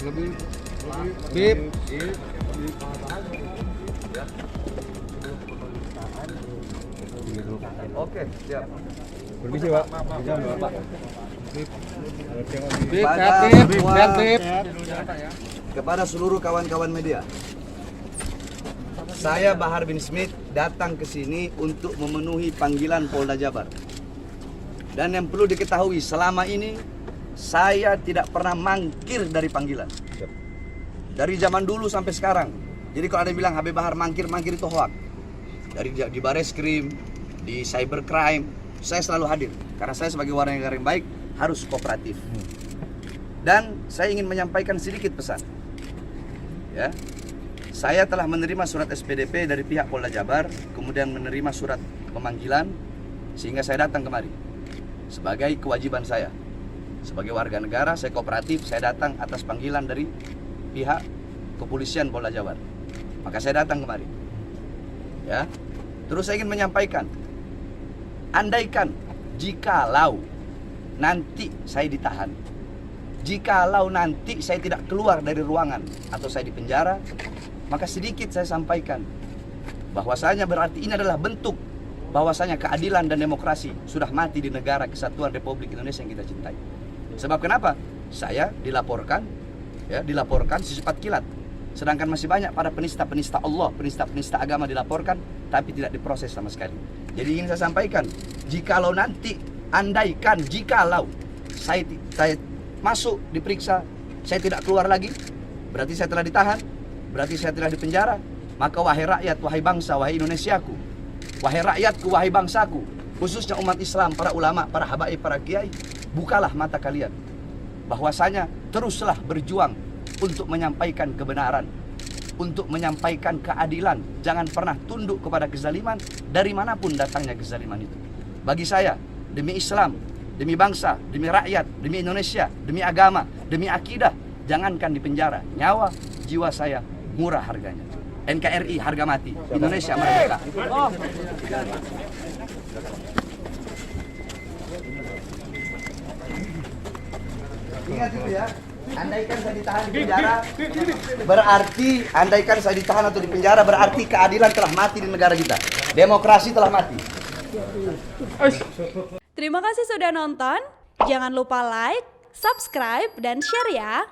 lebih bib. Oke, siap. Permisi, Pak. Bib, Pada sehat bib, semua- sehat bib. Kepada seluruh kawan-kawan media, saya Bahar bin Smith datang ke sini untuk memenuhi panggilan Polda Jabar. Dan yang perlu diketahui, selama ini saya tidak pernah mangkir dari panggilan. Dari zaman dulu sampai sekarang. Jadi kalau ada yang bilang Habib Bahar mangkir itu hoak. Dari di Bareskrim, di cybercrime, saya selalu hadir. Karena saya sebagai warga negara yang baik harus kooperatif. Dan saya ingin menyampaikan sedikit pesan. Ya, saya telah menerima surat SPDP dari pihak Polda Jabar, kemudian menerima surat pemanggilan, sehingga saya datang kemari. Sebagai kewajiban saya, sebagai warga negara, saya kooperatif, saya datang atas panggilan dari pihak kepolisian Polda Jabar. Maka saya datang kemari. Ya, terus saya ingin menyampaikan, andaikan jikalau nanti saya ditahan, jikalau nanti saya tidak keluar dari ruangan atau saya di penjara, maka sedikit saya sampaikan bahwasanya berarti ini adalah bentuk bahwasanya keadilan dan demokrasi sudah mati di negara kesatuan Republik Indonesia yang kita cintai. Sebab kenapa? Saya dilaporkan secepat kilat. Sedangkan masih banyak para penista-penista Allah, penista-penista agama dilaporkan tapi tidak diproses sama sekali. Jadi ingin saya sampaikan, jikalau nanti, andaikan jikalau saya masuk diperiksa, saya tidak keluar lagi, berarti saya telah ditahan, berarti saya telah dipenjara. Maka wahai rakyat, wahai bangsa, wahai Indonesiaku, wahai rakyatku, wahai bangsaku, khususnya umat Islam, para ulama, para habaib, para kiai, bukalah mata kalian. Bahwasanya teruslah berjuang untuk menyampaikan kebenaran, untuk menyampaikan keadilan. Jangan pernah tunduk kepada kezaliman dari manapun datangnya kezaliman itu. Bagi saya, demi Islam, demi bangsa, demi rakyat, demi Indonesia, demi agama, demi akidah, jangankan di penjara, nyawa, jiwa saya murah harganya. NKRI harga mati, Indonesia merdeka. Ingat itu ya, andaikan saya ditahan di penjara, berarti andaikan saya ditahan atau di penjara berarti keadilan telah mati di negara kita. Demokrasi telah mati. Terima kasih sudah nonton. Jangan lupa like, subscribe, dan share ya.